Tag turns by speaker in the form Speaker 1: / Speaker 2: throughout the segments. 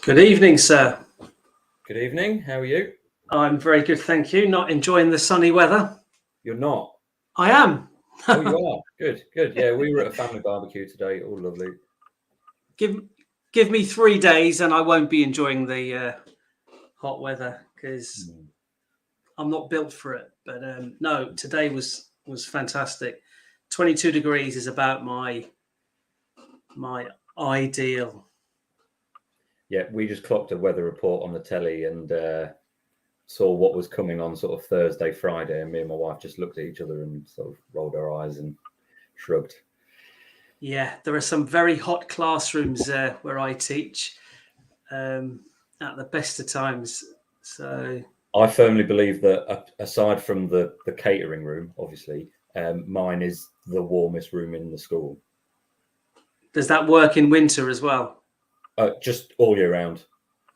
Speaker 1: Good evening, sir.
Speaker 2: Good evening. How are you?
Speaker 1: I'm very good, thank you. Not enjoying the sunny weather?
Speaker 2: You're not.
Speaker 1: I am.
Speaker 2: Oh, you are. Good, good. Yeah, we were at a family barbecue today. All lovely.
Speaker 1: Give me 3 days and I won't be enjoying the hot weather because I'm not built for it. But no, today was fantastic. 22 degrees is about my ideal.
Speaker 2: Yeah, we just clocked a weather report on the telly and saw what was coming on sort of Thursday, Friday, and me and my wife just looked at each other and sort of rolled our eyes and shrugged.
Speaker 1: Yeah, there are some very hot classrooms where I teach at the best of times. So
Speaker 2: I firmly believe that aside from the catering room, obviously, mine is the warmest room in the school.
Speaker 1: does that work in winter as well?
Speaker 2: Just all year round.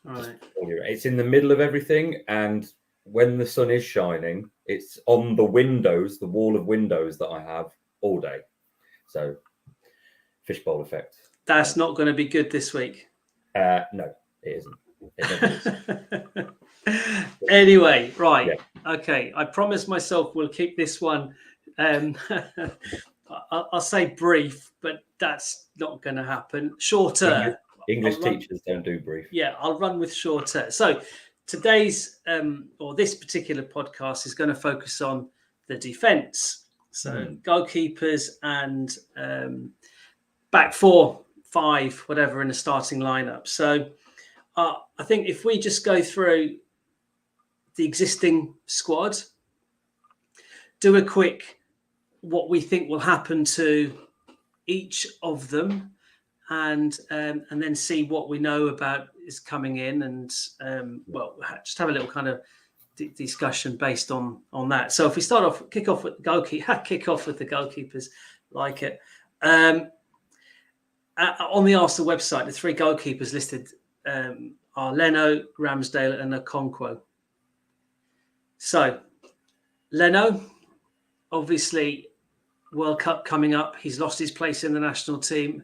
Speaker 1: Right.
Speaker 2: It's in the middle of everything, and when the sun is shining, it's on the windows, the wall of windows that I have all day. So, fishbowl effect.
Speaker 1: That's not going to be good this week.
Speaker 2: No, it isn't. It never is.
Speaker 1: Anyway, right.
Speaker 2: Yeah.
Speaker 1: Okay. I promise myself we'll keep this one. I'll say brief, but that's not going to happen. Shorter.
Speaker 2: English teachers don't do brief.
Speaker 1: Yeah, I'll run with shorter. So today's or this particular podcast is going to focus on the defence. So goalkeepers and back 4, 5, whatever in the starting lineup. So I think if we just go through the existing squad, do a quick what we think will happen to each of them, and then see what we know about is coming in, and just have a little kind of discussion based on that. So if we kick off with the goalkeepers, like it. On the Arsenal website, the 3 goalkeepers listed are Leno, Ramsdale, and Okonkwo. So, Leno, obviously, World Cup coming up. He's lost his place in the national team,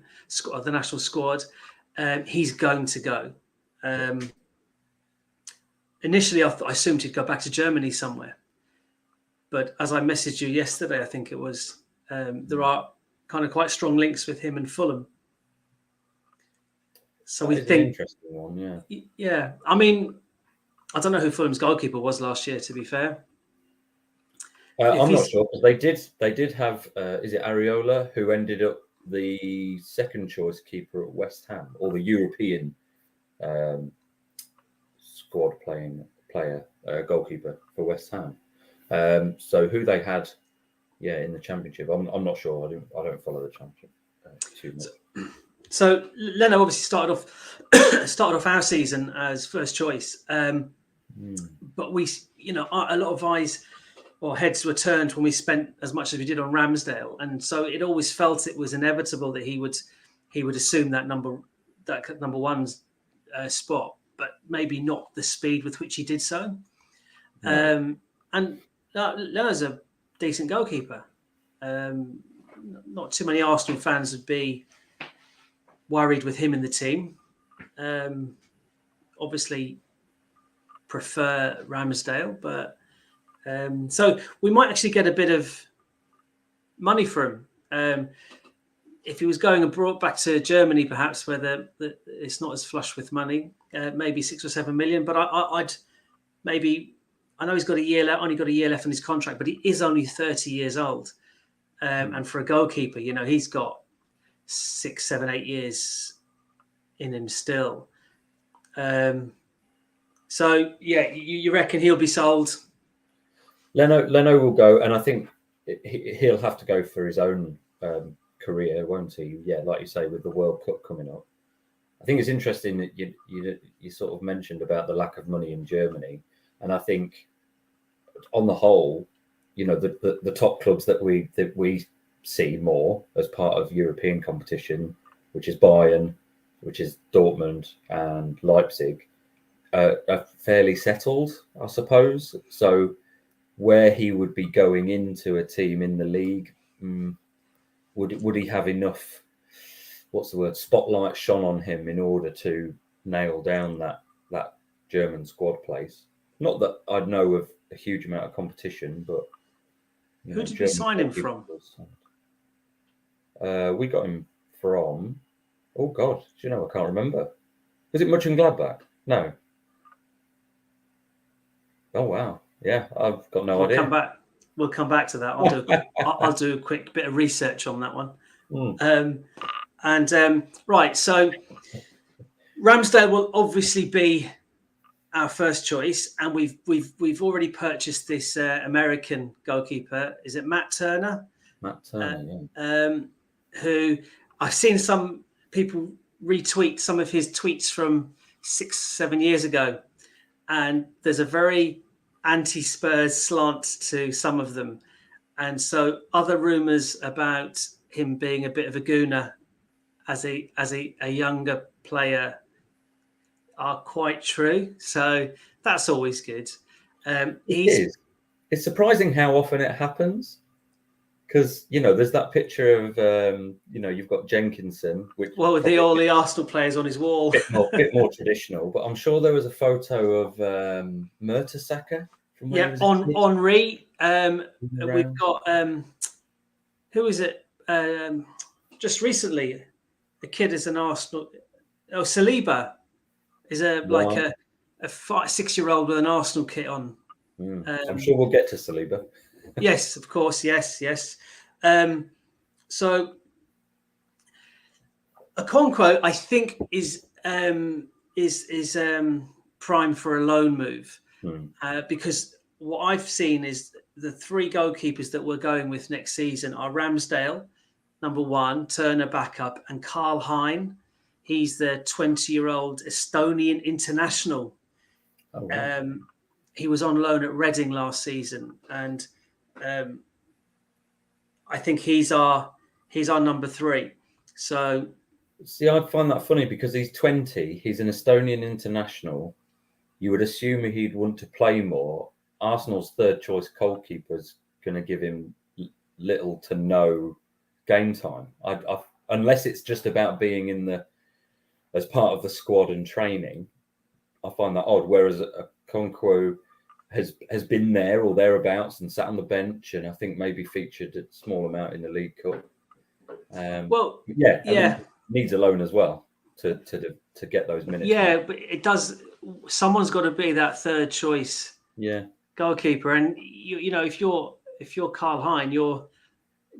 Speaker 1: the national squad. He's going to go. Initially, I assumed he'd go back to Germany somewhere. But as I messaged you yesterday, I think it was, there are kind of quite strong links with him and Fulham. So we think
Speaker 2: an interesting one, yeah.
Speaker 1: Yeah, I mean, I don't know who Fulham's goalkeeper was last year. To be fair,
Speaker 2: I'm not sure because they did have is it Areola who ended up the second choice keeper at West Ham, or the European squad player goalkeeper for West Ham. So who they had, in the Championship, I'm not sure. I don't follow the Championship too much.
Speaker 1: So Leno obviously started off our season as first choice, but we, a lot of eyes or heads were turned when we spent as much as we did on Ramsdale, and so it always felt it was inevitable that he would assume that number one spot, but maybe not the speed with which he did so. No. And Leno's a decent goalkeeper. Not too many Arsenal fans would be worried with him in the team. Obviously prefer Ramsdale, but so we might actually get a bit of money for him. If he was going abroad back to Germany, perhaps where it's not as flush with money, maybe 6 or 7 million. But I'd maybe, I know he's got only got a year left on his contract, but he is only 30 years old. And for a goalkeeper, he's got 6, 7, 8 years in him still. So yeah, you reckon he'll be sold?
Speaker 2: Leno will go, and I think he'll have to go for his own career, won't he? Yeah, like you say, with the World Cup coming up. I think it's interesting that you sort of mentioned about the lack of money in Germany, and I think on the whole, the top clubs that we see more as part of European competition, which is Bayern, which is Dortmund and Leipzig, are fairly settled, I suppose. So where he would be going into a team in the league, would he have enough, spotlight shone on him in order to nail down that German squad place. Not that I'd know of a huge amount of competition, but
Speaker 1: who did we sign him from?
Speaker 2: We got him from. Oh God, do you know? I can't remember. Was it Mönchengladbach? No. Oh wow, yeah, I've got no idea.
Speaker 1: We'll come back to that. I'll do a quick bit of research on that one. Right, so Ramsdale will obviously be our first choice, and we've already purchased this American goalkeeper. Is it Matt Turner?
Speaker 2: Matt Turner,
Speaker 1: who I've seen some people retweet some of his tweets from 6-7 years ago, and there's a very anti-Spurs slant to some of them, and so other rumours about him being a bit of a gooner as a younger player are quite true. So that's always good.
Speaker 2: It's surprising how often it happens. Because, there's that picture of, you've got Jenkinson. Which
Speaker 1: with all the Arsenal players on his wall.
Speaker 2: bit more traditional. But I'm sure there was a photo of Mertesacker.
Speaker 1: Henri. We've got, who is it? Just recently, a kid is an Arsenal. Oh, Saliba is a 6-year-old with an Arsenal kit on.
Speaker 2: I'm sure we'll get to Saliba.
Speaker 1: Yes, of course. Yes. So Okonkwo, I think, is prime for a loan move because what I've seen is the 3 goalkeepers that we're going with next season are Ramsdale, number 1, Turner backup, and Karl Hein. He's the 20-year-old Estonian international.
Speaker 2: Oh, wow.
Speaker 1: He was on loan at Reading last season, and I think he's our number 3. So,
Speaker 2: see, I find that funny because he's 20. He's an Estonian international. You would assume he'd want to play more. Arsenal's third choice goalkeeper's going to give him little to no game time. Unless it's just about being as part of the squad and training. I find that odd. Whereas Okonkwo has been there or thereabouts and sat on the bench, and I think maybe featured a small amount in the League Cup. Needs a loan as well to get those minutes.
Speaker 1: Yeah, but it does. Someone's got to be that third choice.
Speaker 2: Yeah,
Speaker 1: goalkeeper, and if you're Karl Hein,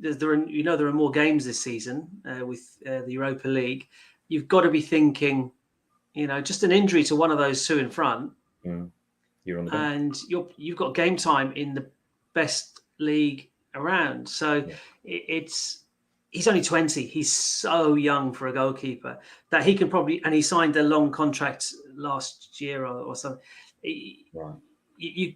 Speaker 1: there are more games this season with the Europa League. You've got to be thinking, just an injury to one of those 2 in front.
Speaker 2: You're on the bench.
Speaker 1: And you've got game time in the best league around. So he's only 20. He's so young for a goalkeeper that he can probably, and he signed a long contract last year or something.
Speaker 2: Right.
Speaker 1: You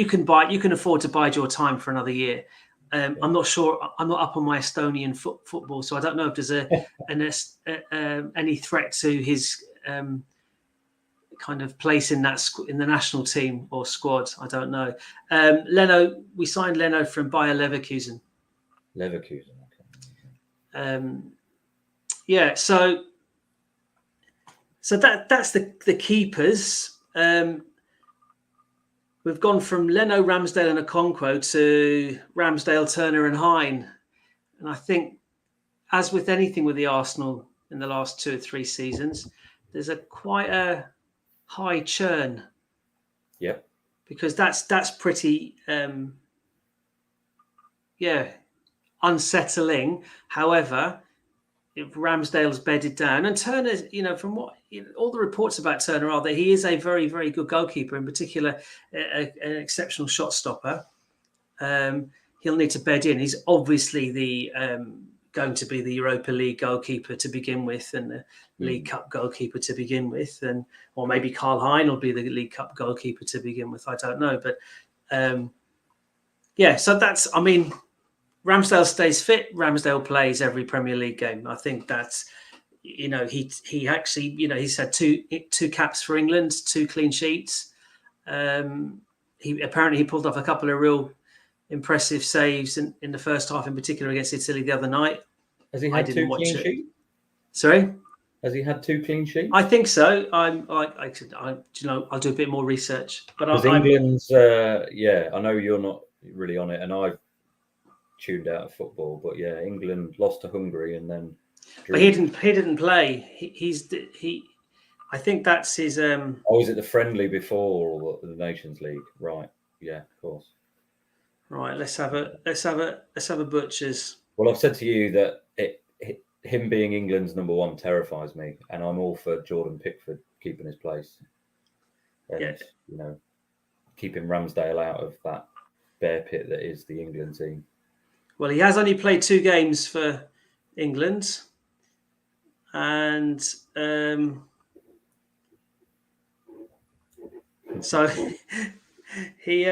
Speaker 1: can afford to bide your time for another year. I'm not sure. I'm not up on my Estonian football, so I don't know if there's any threat to his kind of place in the national team or squad. I don't know. Leno, we signed Leno from Bayer Leverkusen.
Speaker 2: Leverkusen, okay.
Speaker 1: So that's the keepers. We've gone from Leno, Ramsdale, and Okonkwo to Ramsdale, Turner, and Hein. And I think, as with anything with the Arsenal in the last 2 or 3 seasons, there's quite a high churn.
Speaker 2: Yep.
Speaker 1: Because that's pretty, unsettling. However, if Ramsdale's bedded down, and Turner's, from what all the reports about Turner are that he is a very, very good goalkeeper, in particular, an exceptional shot stopper. He'll need to bed in. He's obviously going to be the Europa League goalkeeper to begin with, and the League Cup goalkeeper to begin with, or maybe Karl Hein will be the League Cup goalkeeper to begin with. I don't know, but so that's. I mean, Ramsdale stays fit. Ramsdale plays every Premier League game. I think that's, he actually, he's had two caps for England, 2 clean sheets. He pulled off a couple of real impressive saves in the first half, in particular against Italy the other night.
Speaker 2: Has he had 2 clean sheets?
Speaker 1: Sorry?
Speaker 2: Has he had 2 clean sheets?
Speaker 1: I think so. I'll do a bit more research. But
Speaker 2: Because England's, I know you're not really on it, and I've tuned out of football. But yeah, England lost to Hungary and then.
Speaker 1: But he didn't play. I think that's his.
Speaker 2: Oh, was it the friendly before the Nations League? Right. Yeah, of course.
Speaker 1: Right. Let's have a butchers.
Speaker 2: Well, I've said to you that him being England's number 1 terrifies me, and I'm all for Jordan Pickford keeping his place. And, keeping Ramsdale out of that bear pit that is the England team.
Speaker 1: Well, he has only played 2 games for England, and so he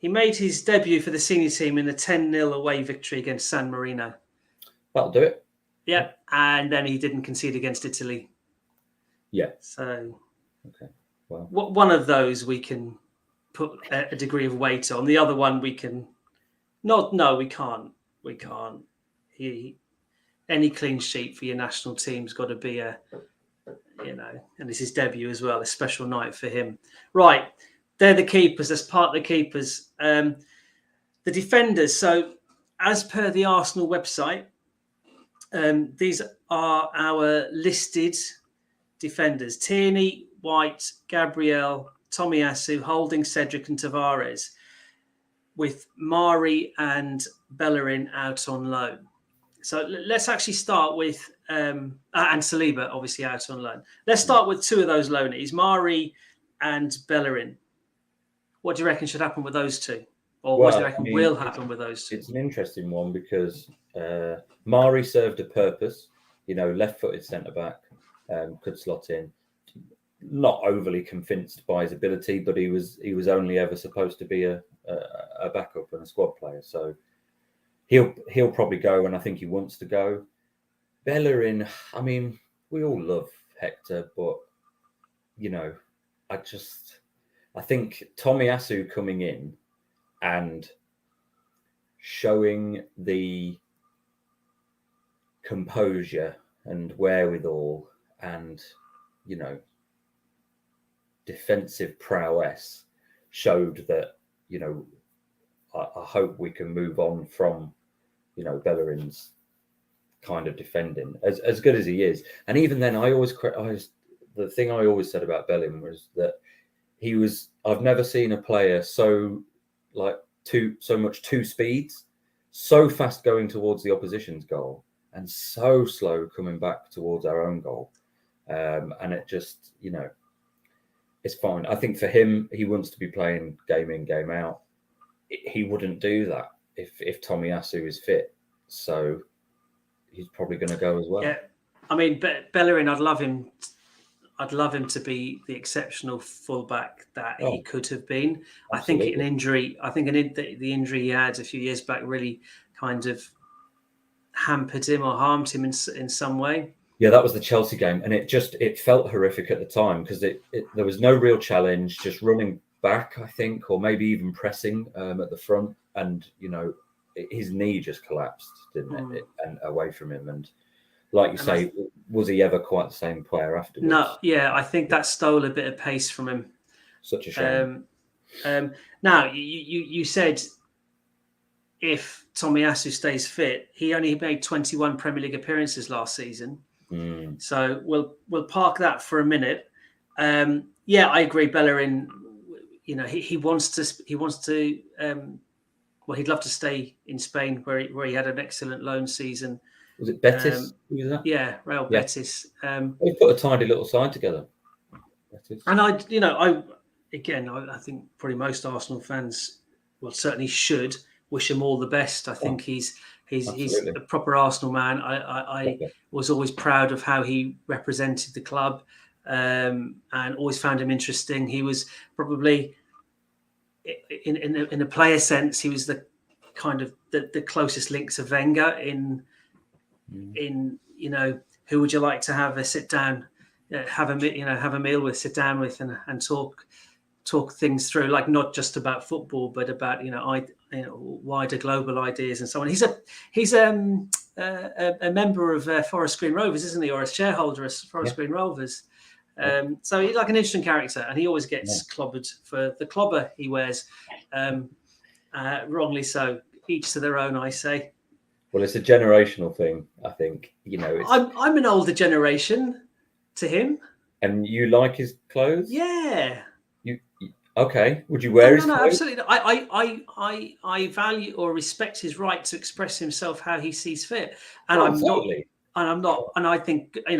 Speaker 1: made his debut for the senior team in a 10-0 away victory against San Marino.
Speaker 2: That'll do it.
Speaker 1: Yeah, and then he didn't concede against Italy.
Speaker 2: Yeah.
Speaker 1: So,
Speaker 2: okay. Well,
Speaker 1: one of those we can put a degree of weight on. The other one we can not. No, we can't. We can't. Any clean sheet for your national team's got to be and it's his debut as well, a special night for him. Right, they're the keepers. That's part of the keepers. The defenders. So, as per the Arsenal website, these are our listed defenders: Tierney, White, Gabriel, Tomiyasu, Holding, Cedric and Tavares, with Mari and Bellerin out on loan. So let's actually start with and Saliba obviously out on loan. Let's start with 2 of those loanees, Mari and Bellerin. What do you reckon should happen with those 2? Or what do you reckon will happen with those 2?
Speaker 2: It's an interesting one because Mari served a purpose, left-footed centre-back, could slot in. Not overly convinced by his ability, but he was only ever supposed to be a backup and a squad player. So he'll probably go, and I think he wants to go. Bellerin, I mean, we all love Hector, but I think Tomiyasu coming in and showing the composure and wherewithal and defensive prowess showed that I hope we can move on from Bellerin's kind of defending as good as he is. And even then, the thing I always said about Bellerin was that I've never seen a player so much 2 speeds, so fast going towards the opposition's goal and so slow coming back towards our own goal. And it just, it's fine. I think for him, he wants to be playing game in, game out. He wouldn't do that if Tomiyasu is fit. So he's probably going to go as well.
Speaker 1: Yeah, I mean, Bellerin, I'd love him to be the exceptional fullback that he could have been. Absolutely. I think the injury he had a few years back really kind of hampered him or harmed him in some way.
Speaker 2: Yeah, that was the Chelsea game, and it felt horrific at the time because there was no real challenge, just running back, I think, or maybe even pressing at the front, and his knee just collapsed, didn't it? And away from him, and like you say, was he ever quite the same player afterwards?
Speaker 1: No, yeah, I think that stole a bit of pace from him.
Speaker 2: Such a shame.
Speaker 1: Now you said if Tomiyasu stays fit, he only made 21 Premier League appearances last season. So we'll park that for a minute. Yeah, I agree. Bellerin, he wants to. Well, he'd love to stay in Spain, where he had an excellent loan season.
Speaker 2: Was it Betis? Who was that?
Speaker 1: Yeah, Real Betis.
Speaker 2: They put a tidy little side together. Betis.
Speaker 1: And I think probably most Arsenal fans, certainly should wish him all the best. I think he's a proper Arsenal man. I was always proud of how he represented the club, and always found him interesting. He was probably, in a player sense, he was the kind of the closest link to Wenger in who would you like to have a sit down, have a meal with, sit down with, and talk things through, like not just about football, but about wider global ideas and so on. He's a member of Forest Green Rovers, isn't he, or a shareholder of Forest Green Rovers? So he's like an interesting character, and he always gets clobbered for the clobber he wears, wrongly so. Each to their own, I say.
Speaker 2: Well, it's a generational thing, I think.
Speaker 1: I'm an older generation to him.
Speaker 2: And you like his clothes?
Speaker 1: Yeah.
Speaker 2: Okay. Would you wear his clothes?
Speaker 1: No, absolutely. I value or respect his right to express himself how he sees fit, and I'm not. And I think I'm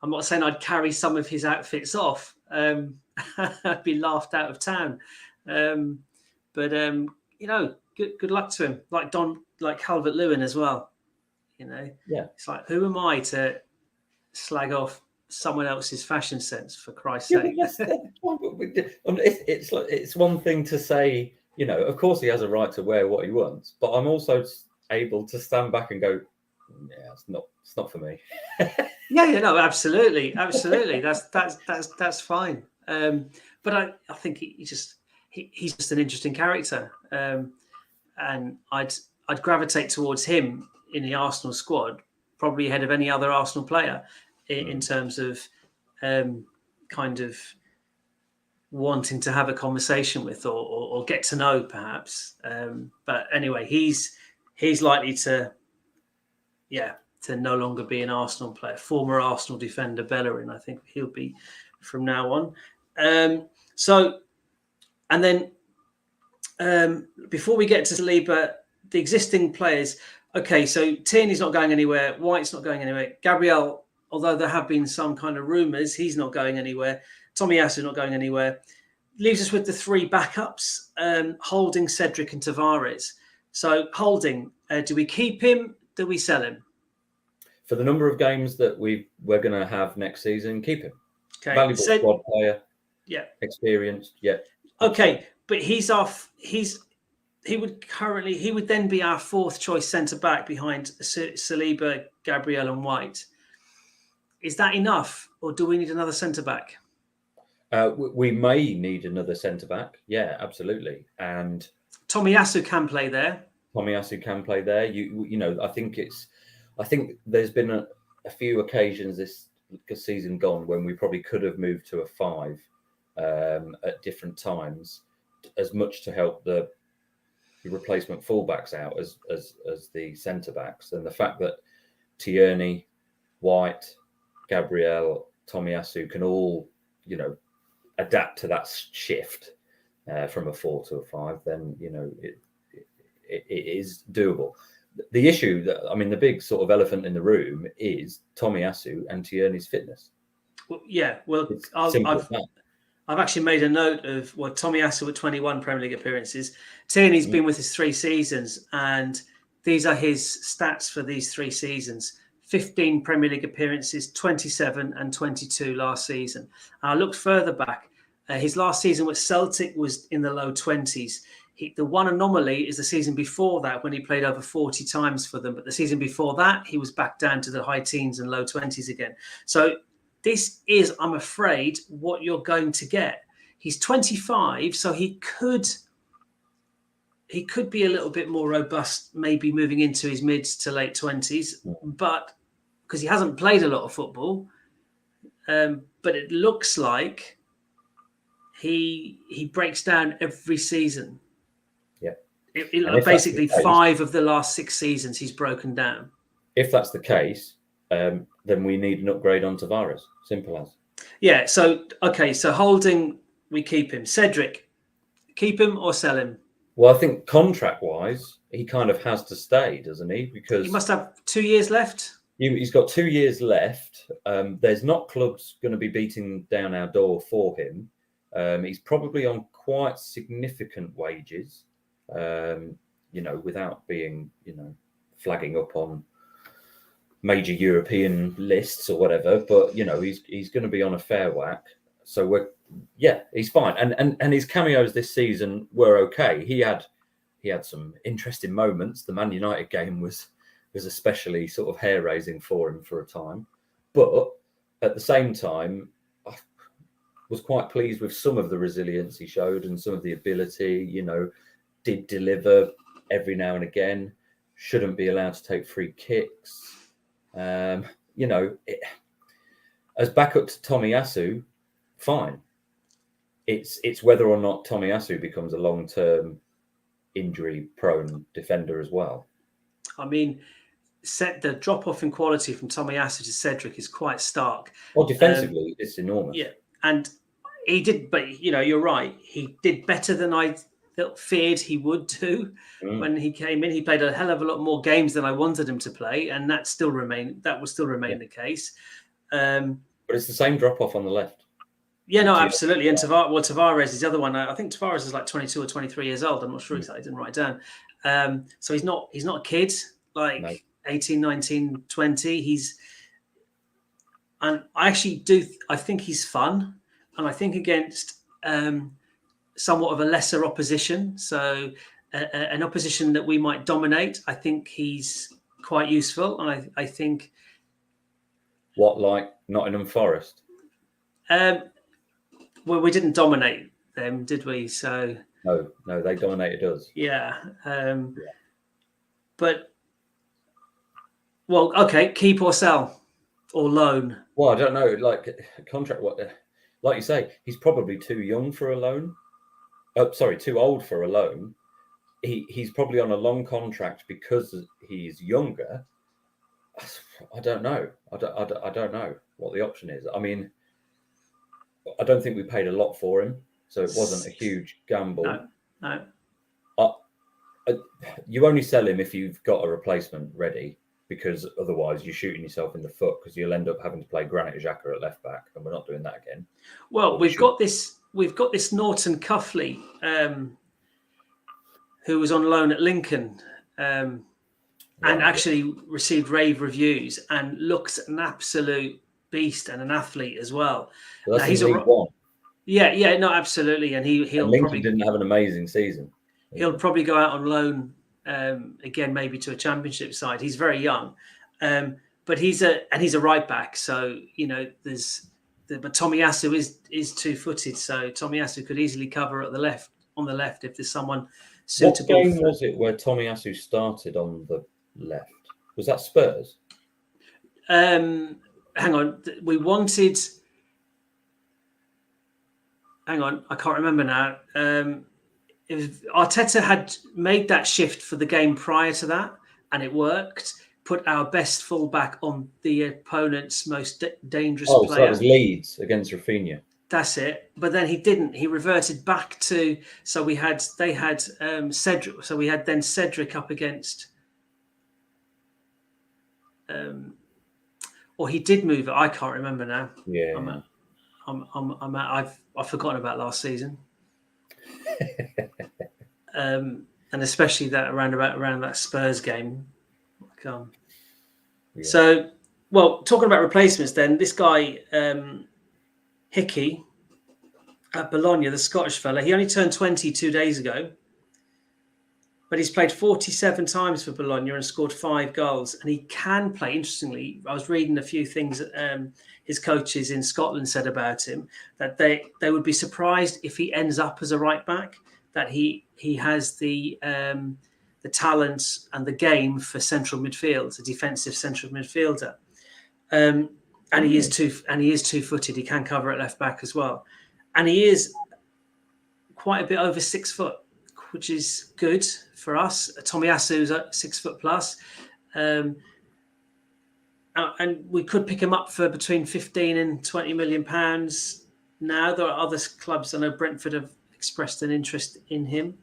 Speaker 1: not saying I'd carry some of his outfits off. I'd be laughed out of town. But good luck to him. Like Calvert-Lewin as well. It's like, who am I to slag off someone else's fashion sense, for Christ's sake?
Speaker 2: It's one thing to say, of course he has a right to wear what he wants, but I'm also able to stand back and go, yeah, it's not for me.
Speaker 1: No, absolutely. That's fine. But I think he's just an interesting character, and I'd gravitate towards him in the Arsenal squad, probably ahead of any other Arsenal player in terms of kind of wanting to have a conversation with or get to know, perhaps. But anyway, he's likely to no longer be an Arsenal player. Former Arsenal defender Bellerin, I think he'll be from now on. So, and then before we get to Saliba, the existing players. Okay, so Tierney's not going anywhere. White's not going anywhere. Gabriel, although there have been some kind of rumours, he's not going anywhere. Tomiyasu not going anywhere. Leaves us with the three backups, Holding, Cedric and Tavares. So Holding, do we keep him? Do we sell him?
Speaker 2: For the number of games that we're going to have next season, keep him.
Speaker 1: Okay.
Speaker 2: Valuable squad player.
Speaker 1: Yeah.
Speaker 2: Experienced. Yeah.
Speaker 1: Okay, but he would then be our fourth choice centre back behind Saliba, Gabriel and White. Is that enough, or do we need another centre back?
Speaker 2: We may need another centre back. Yeah, absolutely. And
Speaker 1: Tomiyasu can play there.
Speaker 2: I think there's been a few occasions this season gone when we probably could have moved to a 5 at different times, as much to help the replacement fullbacks out as the centre backs. And the fact that Tierney, White, Gabriel, Tomiyasu can all, adapt to that shift from a 4 to a 5, then it is doable. The issue the big sort of elephant in the room is Tomiyasu and Tierney's fitness.
Speaker 1: I've actually made a note of Tomiyasu with 21 Premier League appearances. Tierney's been with us 3 seasons, and these are his stats for these 3 seasons. 15 Premier League appearances, 27 and 22 last season. I looked further back. His last season with Celtic was in the low 20s. The one anomaly is the season before that, when he played over 40 times for them. But the season before that, he was back down to the high teens and low 20s again. So this is, I'm afraid, what you're going to get. He's 25, so he could be a little bit more robust, maybe moving into his mid to late 20s, but because he hasn't played a lot of football, but it looks like he breaks down every season.
Speaker 2: Yeah,
Speaker 1: basically 5 of the last 6 seasons he's broken down.
Speaker 2: If that's the case, then we need an upgrade on Tavares. Simple as.
Speaker 1: Yeah. So Holding, we keep him. Cedric, keep him or sell him?
Speaker 2: Well, I think contract-wise, he kind of has to stay, doesn't he? Because
Speaker 1: he must have 2 years left.
Speaker 2: He's got 2 years left. There's not clubs going to be beating down our door for him. He's probably on quite significant wages, without being, flagging up on major European lists or whatever. But, he's going to be on a fair whack. So he's fine. And his cameos this season were okay. He had some interesting moments. The Man United game was especially sort of hair-raising for him for a time. But at the same time, I was quite pleased with some of the resilience he showed and some of the ability, did deliver every now and again. shouldn't be allowed to take free kicks. As backup to Tomiyasu, fine. It's whether or not Tomiyasu becomes a long-term injury-prone defender as well.
Speaker 1: I mean, the drop-off in quality from Tomiyasu to Cedric is quite stark.
Speaker 2: Well, defensively, it's enormous.
Speaker 1: Yeah, and he did, but you're right. He did better than I feared he would do when he came in. He played a hell of a lot more games than I wanted him to play, and that will still remain the case.
Speaker 2: But it's the same drop-off on the left.
Speaker 1: Yeah, no, absolutely. And Tavares is the other one. I think Tavares is like 22 or 23 years old. I'm not sure exactly. I didn't write it down. So he's not a kid, like 18, 19, 20. And I actually I think he's fun. And I think against somewhat of a lesser opposition. So an opposition that we might dominate, I think he's quite useful. And I think...
Speaker 2: What, like Nottingham Forest?
Speaker 1: Well, we didn't dominate them, did we? So
Speaker 2: no, they dominated us.
Speaker 1: Yeah. But, well, okay, keep or sell or loan.
Speaker 2: Well, I don't know. Like contract, like you say, he's probably too young for a loan. Too old for a loan. He's probably on a long contract because he's younger. I don't know. I don't know what the option is. I mean, I don't think we paid a lot for him, so it wasn't a huge gamble.
Speaker 1: No.
Speaker 2: You only sell him if you've got a replacement ready, because otherwise you're shooting yourself in the foot, because you'll end up having to play Granit Xhaka at left back, and we're not doing that again.
Speaker 1: Well, we've got this Norton Cuffley, who was on loan at Lincoln, and actually received rave reviews and looks an absolute beast and an athlete as well.
Speaker 2: Well, that's League One.
Speaker 1: Yeah, no, absolutely. And he'll
Speaker 2: probably didn't have an amazing season.
Speaker 1: He'll probably go out on loan again, maybe to a championship side. He's very young, but he's a right back. So but Tomiyasu is 2-footed. So Tomiyasu could easily cover on the left if there's someone suitable.
Speaker 2: What game was it where Tomiyasu started on the left? Was that Spurs?
Speaker 1: Hang on, I can't remember now. If Arteta had made that shift for the game prior to that, and it worked, put our best fullback on the opponent's most dangerous player.
Speaker 2: So that was Leeds against Rafinha.
Speaker 1: That's it. But then he didn't. He reverted back to. So they had Cedric. So we had then Cedric up against. Or he did move it. I can't remember now.
Speaker 2: Yeah.
Speaker 1: I've forgotten about last season. And especially that around that Spurs game. Yeah. So, well, talking about replacements, then this guy Hickey at Bologna, the Scottish fella, he only turned 20 2 days ago. But he's played 47 times for Bologna and scored 5 goals. And he can play. Interestingly, I was reading a few things his coaches in Scotland said about him, that they would be surprised if he ends up as a right back, that he has the talent and the game for central midfield, a defensive central midfielder. And he is 2-footed. He can cover at left back as well. And he is quite a bit over 6 foot, which is good for us. Tomiyasu is at 6 foot plus. And we could pick him up for between 15 and 20 million pounds. Now there are other clubs. I know Brentford have expressed an interest in him.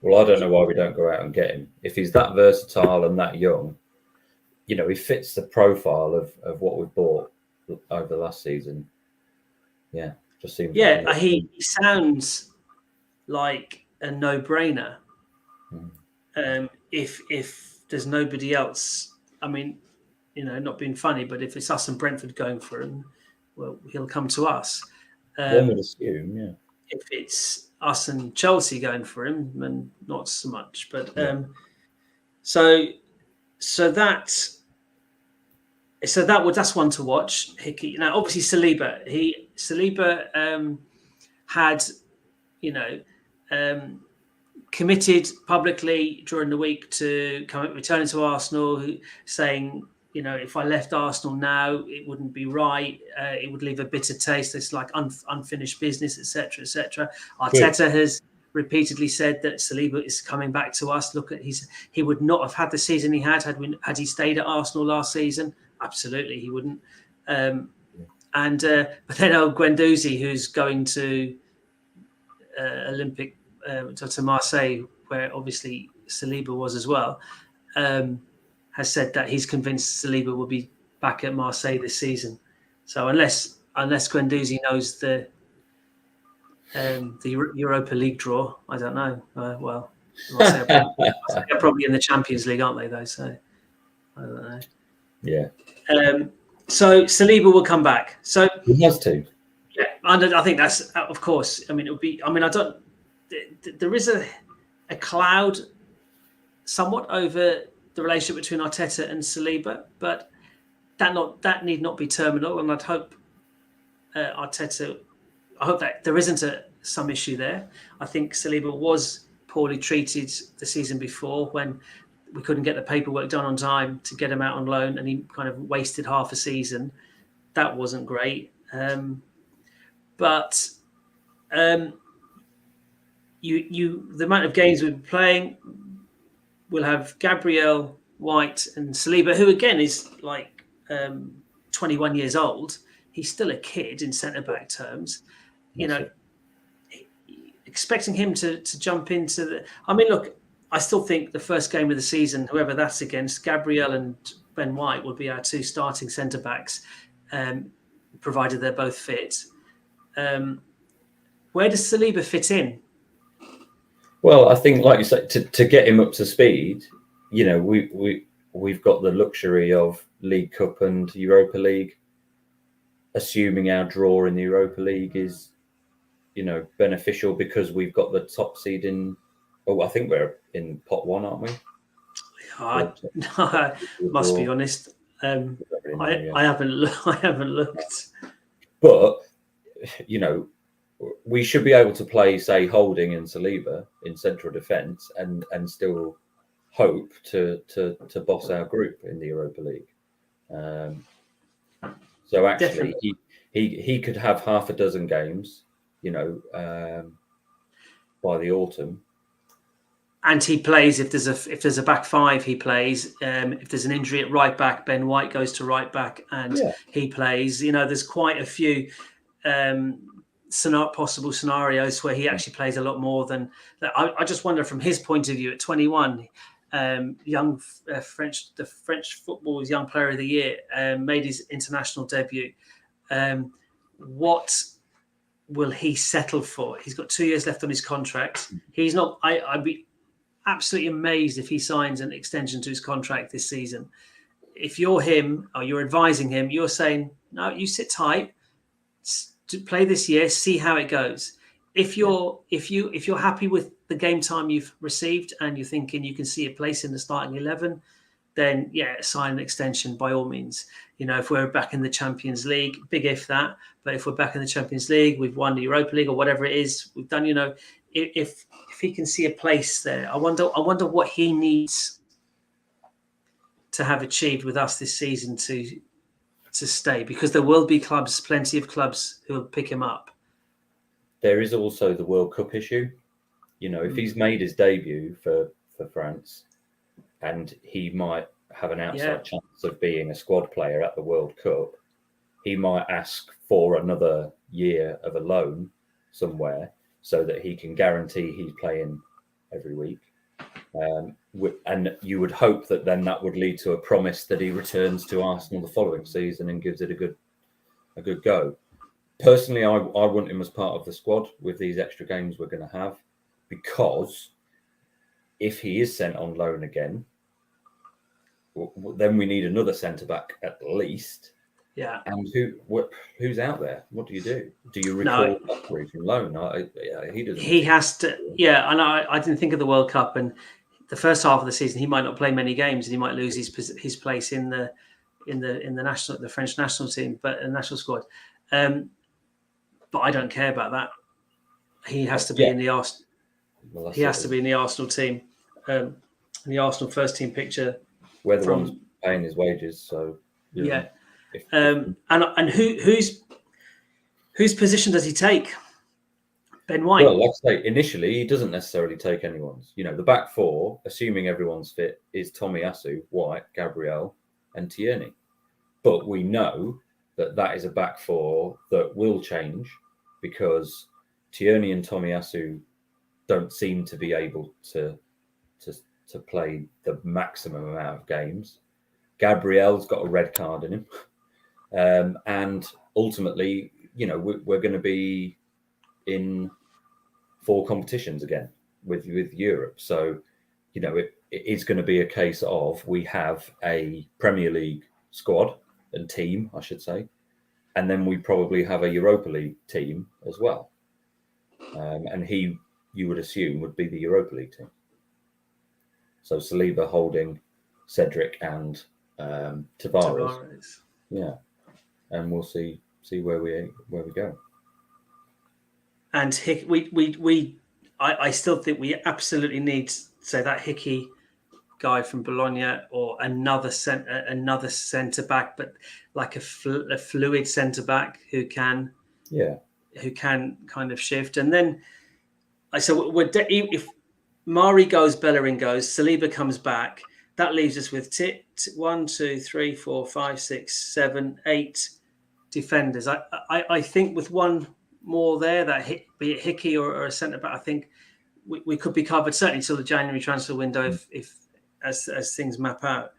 Speaker 2: Well, I don't know why we don't go out and get him. If he's that versatile and that young, he fits the profile of what we've bought over the last season. Yeah, just seems.
Speaker 1: Yeah, he sounds like a no-brainer. If there's nobody else, I mean, not being funny, but if it's us and Brentford going for him, well, he'll come to us.
Speaker 2: One would assume, yeah.
Speaker 1: If it's us and Chelsea going for him, then not so much. But that's one to watch. Hickey. Now, obviously, Saliba had, committed publicly during the week to returning to Arsenal, saying, if I left Arsenal now, it wouldn't be right. It would leave a bitter taste. It's like unfinished business, etc., etc. Arteta has repeatedly said that Saliba is coming back to us. Look at he would not have had the season he had he stayed at Arsenal last season. Absolutely, he wouldn't. But then Guendouzi, who's going to Olympic to Marseille, where obviously Saliba was as well, has said that he's convinced Saliba will be back at Marseille this season. So unless Guendouzi knows the Europa League draw, I don't know. Well, Marseille are probably in the Champions League, aren't they? Though, so I don't know.
Speaker 2: Yeah.
Speaker 1: So Saliba will come back. So
Speaker 2: he has to.
Speaker 1: Yeah, and I think that's, of course. I mean, it would be. I mean, I don't. There is a cloud somewhat over the relationship between Arteta and Saliba, but that need not be terminal. And I'd hope Arteta. I hope that there isn't some issue there. I think Saliba was poorly treated the season before when we couldn't get the paperwork done on time to get him out on loan, and he kind of wasted half a season. That wasn't great. But the amount of games we're playing, we'll have Gabriel, White, and Saliba, who again is like 21 years old. He's still a kid in centre back terms. Expecting him to jump into the. I mean, look, I still think the first game of the season, whoever that's against, Gabriel and Ben White will be our two starting centre backs, provided they're both fit. Where does Saliba fit in?
Speaker 2: Well, I think, like you said, to get him up to speed, we've got the luxury of League Cup and Europa League. Assuming our draw in the Europa League is, beneficial because we've got the top seed in. Oh, I think we're in pot 1, aren't we?
Speaker 1: I must be honest. I haven't looked.
Speaker 2: But we should be able to play, say, Holding and Saliba in central defence and still hope to boss our group in the Europa League. So actually, he could have half a dozen games, by the autumn.
Speaker 1: And he plays if there's a back five, he plays. If there's an injury at right back, Ben White goes to right back and he plays. There's quite a few possible scenarios where he actually plays a lot more than that. I just wonder from his point of view at 21, young the French football's young player of the year, made his international debut. What will he settle for? He's got 2 years left on his contract. He's not. I'd be absolutely amazed if he signs an extension to his contract this season. If you're him or you're advising him, you're saying, no, you sit tight, to play this year, see how it goes. If you're happy with the game time you've received and you're thinking you can see a place in the starting 11, then sign an extension by all means. If we're back in the Champions League, big if that, but if we're back in the Champions League, we've won the Europa League or whatever it is we've done, if he can see a place there, I wonder what he needs to have achieved with us this season to stay, because there will be plenty of clubs who will pick him up.
Speaker 2: There is also the World Cup issue. If he's made his debut for France, and he might have an outside chance of being a squad player at the World Cup, he might ask for another year of a loan somewhere so that he can guarantee he's playing every week. And you would hope that then that would lead to a promise that he returns to Arsenal the following season and gives it a good go. Personally, I want him as part of the squad with these extra games we're going to have, because if he is sent on loan again, then we need another centre back at least.
Speaker 1: Yeah.
Speaker 2: And who's out there? What do you do? Do you recall Buckley from loan? He doesn't. He
Speaker 1: has to. Yeah, and I didn't think of the World Cup, and the first half of the season he might not play many games, and he might lose his place in the French national team, but the national squad. But I don't care about that. He has to be in the Arsenal.
Speaker 2: Well,
Speaker 1: he has to be in the Arsenal team, in the Arsenal first team picture.
Speaker 2: We're the ones paying his wages, so
Speaker 1: yeah. And whose position does he take? Ben White.
Speaker 2: Well, like I say, initially he doesn't necessarily take anyone's. The back four, assuming everyone's fit, is Tomiyasu, White, Gabriel, and Tierney. But we know that is a back four that will change because Tierney and Tomiyasu don't seem to be able to play the maximum amount of games. Gabriel's got a red card in him, and ultimately, we're going to be in 4 competitions again with Europe. So, it is going to be a case of we have a Premier League squad and team, I should say, and then we probably have a Europa League team as well. And you would assume, would be the Europa League team. So Saliba holding Cedric and Tavares. Yeah, and we'll see where we go.
Speaker 1: And I still think we absolutely need, say, that Hickey guy from Bologna or another centre back, but like a fluid centre back who can kind of shift. And then if Mari goes, Bellerin goes, Saliba comes back, that leaves us with 1, 2, 3, 4, 5, 6, 7, 8 defenders. I think with one more there, be it Hickey or a centre back, I think we could be covered certainly till the January transfer window if as things map out.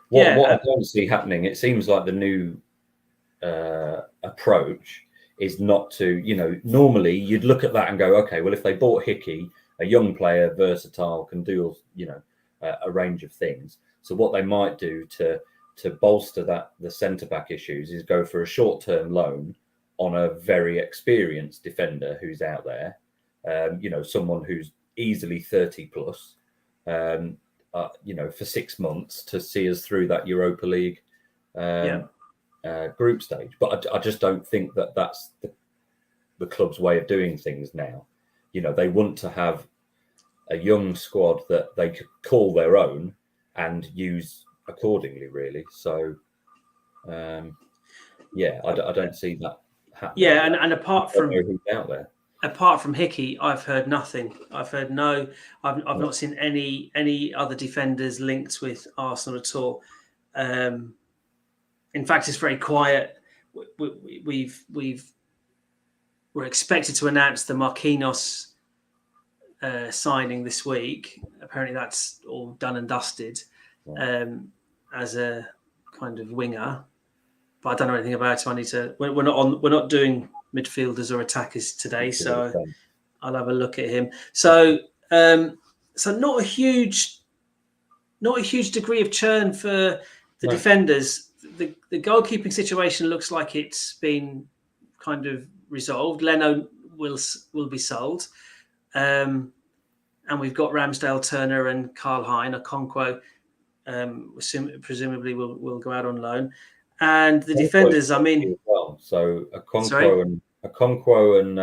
Speaker 2: What I don't see happening, it seems like the new approach is not to, normally you'd look at that and go, okay, well, if they bought Hickey, a young player, versatile, can do, a range of things. So what they might do to bolster the centre-back issues is go for a short-term loan on a very experienced defender who's out there, someone who's easily 30 plus, for 6 months to see us through that Europa League group stage. But I just don't think that's the club's way of doing things now. They want to have a young squad that they could call their own and use accordingly, really. So, I don't see that happening.
Speaker 1: Yeah, and apart from
Speaker 2: who's out there.
Speaker 1: Apart from Hickey, I've heard nothing. I've not seen any other defenders linked with Arsenal at all. In fact, it's very quiet. We're expected to announce the Marquinhos signing this week. Apparently, that's all done and dusted as a kind of winger. But I don't know anything about him. I need to. We're not doing midfielders or attackers today, so I'll have a look at him. So not a huge degree of churn for the defenders. The goalkeeping situation looks like it's been kind of resolved. Leno will be sold, and we've got Ramsdale, Turner, and Karl Hein. Okonkwo presumably will go out on loan. And the defenders, I mean,
Speaker 2: well, so Okonkwo and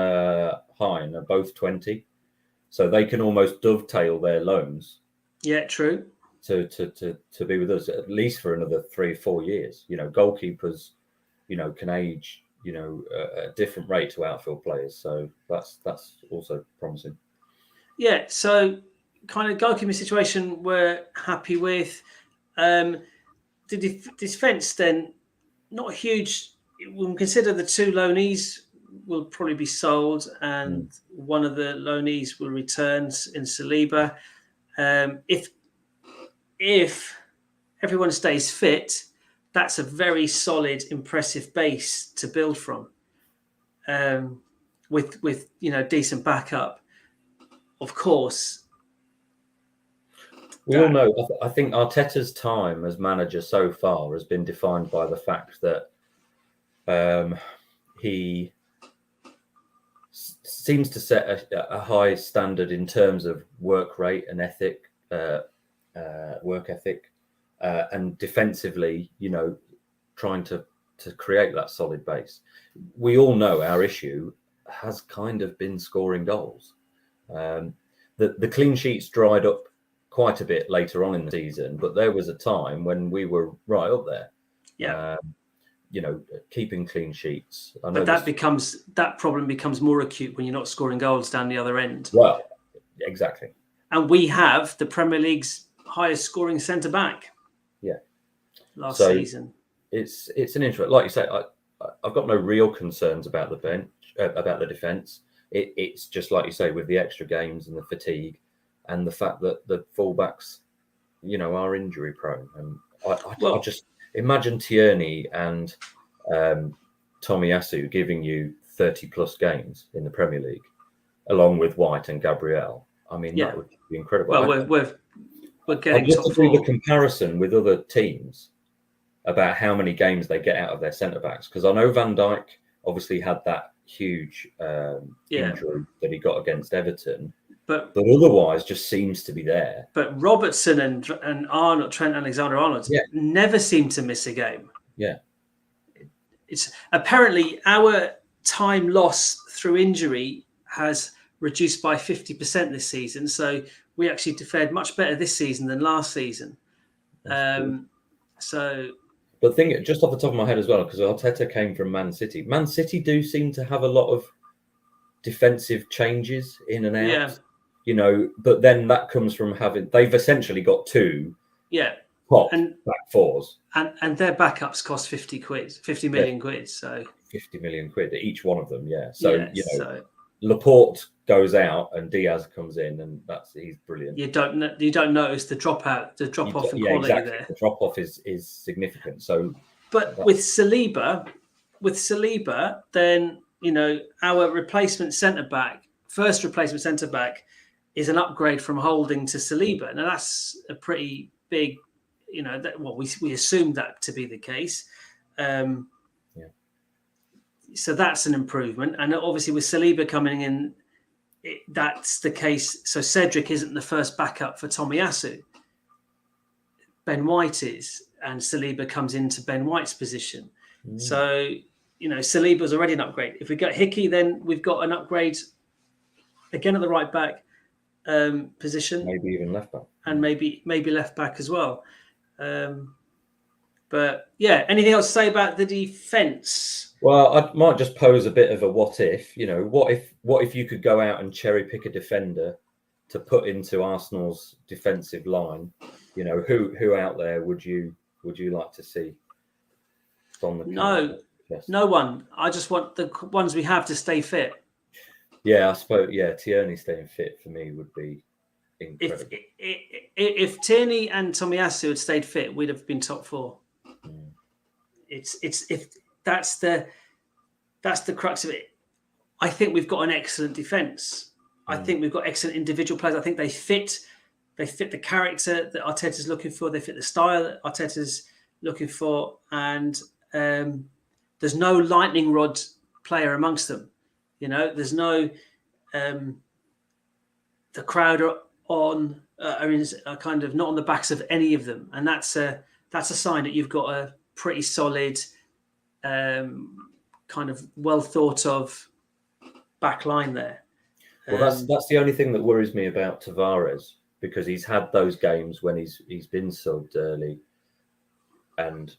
Speaker 2: Hein are both 20, so they can almost dovetail their loans.
Speaker 1: Yeah, true.
Speaker 2: To be with us at least for another 3 or 4 years. Goalkeepers, can age, at a different rate to outfield players. So that's also promising.
Speaker 1: Yeah. So kind of goalkeeping situation we're happy with. The defence then. Not huge. When we consider the 2 loanees will probably be sold, and one of the loanees will return in Saliba. If everyone stays fit, that's a very solid, impressive base to build from. With decent backup, of course.
Speaker 2: We all know, I think Arteta's time as manager so far has been defined by the fact that he seems to set a high standard in terms of work rate and work ethic, and defensively, trying to create that solid base. We all know our issue has kind of been scoring goals. The clean sheets dried up quite a bit later on in the season, but there was a time when we were right up there.
Speaker 1: Yeah.
Speaker 2: Keeping clean sheets. I
Speaker 1: But
Speaker 2: know
Speaker 1: that problem becomes more acute when you're not scoring goals down the other end.
Speaker 2: Well, exactly.
Speaker 1: And we have the Premier League's highest scoring centre back.
Speaker 2: Yeah.
Speaker 1: Last season.
Speaker 2: It's an interesting. Like you say, I've got no real concerns about the bench, about the defence. It's just like you say, with the extra games and the fatigue, and the fact that the fullbacks, are injury prone. And I just imagine Tierney and Tomiyasu giving you 30 plus games in the Premier League, along with White and Gabriel. I mean, that would be incredible.
Speaker 1: Well, we're getting
Speaker 2: just
Speaker 1: top
Speaker 2: to do
Speaker 1: four.
Speaker 2: the comparison with other teams about how many games they get out of their centre backs, because I know Van Dijk obviously had that huge injury that he got against Everton, but otherwise just seems to be there.
Speaker 1: But Robertson and Arnold, Trent Alexander-Arnold, never seem to miss a game.
Speaker 2: Yeah,
Speaker 1: it's apparently our time loss through injury has reduced by 50% this season. So we actually fared much better this season than last season.
Speaker 2: But think just off the top of my head as well, because Arteta came from Man City. Man City do seem to have a lot of defensive changes in and out.
Speaker 1: Yeah.
Speaker 2: But then that comes from they've essentially got two top back fours.
Speaker 1: And their backups cost 50 million quid. So
Speaker 2: 50 million quid each one of them, So Laporte goes out and Diaz comes in, and he's brilliant.
Speaker 1: You don't notice the drop off in quality there.
Speaker 2: The drop off is significant. So,
Speaker 1: but with Saliba, then our replacement centre back, first replacement centre back, is an upgrade from Holding to Saliba. Now that's a pretty big, we assumed that to be the case. So that's an improvement, and obviously with Saliba coming in, that's the case. So Cedric isn't the first backup for Tomiyasu. Ben White is, and Saliba comes into Ben White's position. So Saliba's already an upgrade. If we get Hickey, then we've got an upgrade again at the right back position,
Speaker 2: maybe even left back,
Speaker 1: and maybe left back as well. But anything else to say about the defence?
Speaker 2: Well, I might just pose a bit of a what if. What if you could go out and cherry pick a defender to put into Arsenal's defensive line? Who out there would you like to see from the
Speaker 1: no one. I just want the ones we have to stay fit.
Speaker 2: Yeah, I suppose. Yeah, Tierney staying fit for me would be incredible.
Speaker 1: If Tierney and Tomiyasu had stayed fit, we'd have been top four. That's the crux of it. I think we've got an excellent defense. I think we've got excellent individual players. I think they fit the character that Arteta's looking for. They fit the style that Arteta's looking for, and there's no lightning rod player amongst them. There's no the crowd are kind of not on the backs of any of them, and that's a sign that you've got a pretty solid, kind of well thought of back line there.
Speaker 2: Well, that's the only thing that worries me about Tavares, because he's had those games when he's been subbed early, and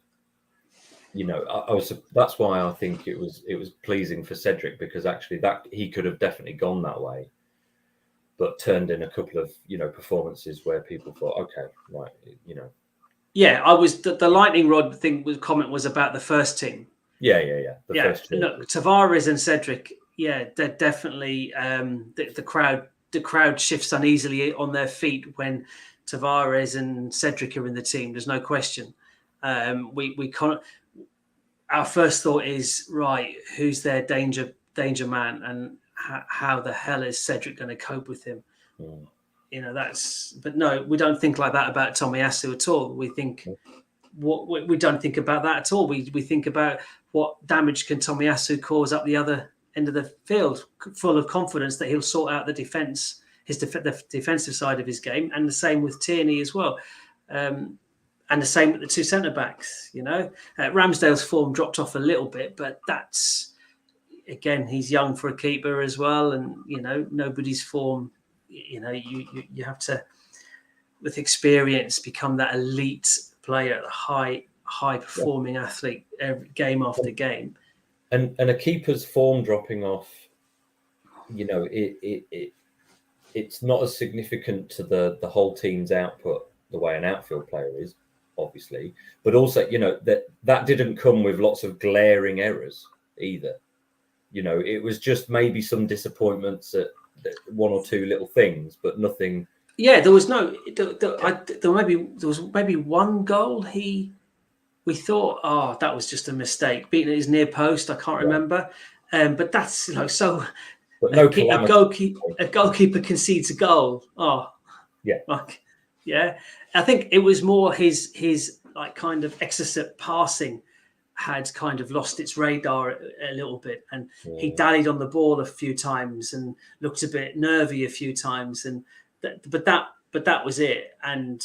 Speaker 2: that's why I think it was pleasing for Cedric, because actually that he could have definitely gone that way, but turned in a couple of performances where people thought, okay, right,
Speaker 1: Yeah, I was the lightning rod thing. Comment was about the first team.
Speaker 2: Yeah. First team.
Speaker 1: No, Tavares and Cedric. Yeah, they're definitely the crowd. The crowd shifts uneasily on their feet when Tavares and Cedric are in the team. There's no question. We can't. Our first thought is, right, who's their danger man, and how the hell is Cedric going to cope with him? But no, we don't think like that about Tomiyasu at all. We think we don't think about that at all. We think about what damage can Tomiyasu cause up the other end of the field, full of confidence that he'll sort out the defense, the defensive side of his game, and the same with Tierney as well, and the same with the two centre backs. Ramsdale's form dropped off a little bit, but again, he's young for a keeper as well, and nobody's form. You have to, with experience, become that elite player, high performing athlete, game after game.
Speaker 2: And a keeper's form dropping off, it's not as significant to the whole team's output the way an outfield player is, obviously, but also that didn't come with lots of glaring errors either. It was just maybe some disappointments at one or two little things, but nothing.
Speaker 1: Yeah, there was no. There was maybe one goal we thought, that was just a mistake, beating his near post. I can't remember, but that's so.
Speaker 2: But no,
Speaker 1: a goalkeeper concedes a goal. I think it was more his like kind of exocet passing had kind of lost its radar a little bit, and he dallied on the ball a few times and looked a bit nervy a few times, and but that was it. And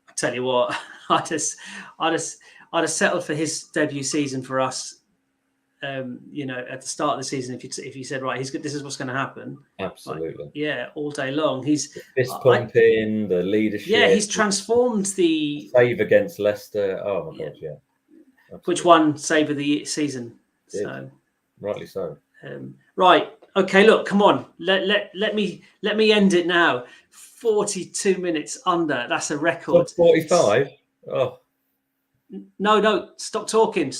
Speaker 1: I tell you what, I'd have settled for his debut season for us. At the start of the season, if you said, right, this is what's going to happen.
Speaker 2: Absolutely.
Speaker 1: All day long. He's
Speaker 2: the fist pumping, the leadership.
Speaker 1: Yeah, he's transformed the
Speaker 2: save against Leicester. Oh my God, yeah. Absolutely.
Speaker 1: Which one save of the season? So
Speaker 2: rightly so.
Speaker 1: Right. Okay. Look, come on. Let me end it now. 42 minutes under. That's a record.
Speaker 2: 45. Oh.
Speaker 1: No. Stop talking.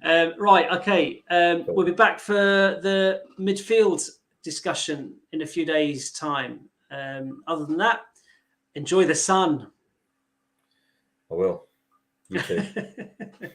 Speaker 1: Right. Okay. We'll be back for the midfield discussion in a few days' time. Other than that, enjoy the sun.
Speaker 2: I will. You too.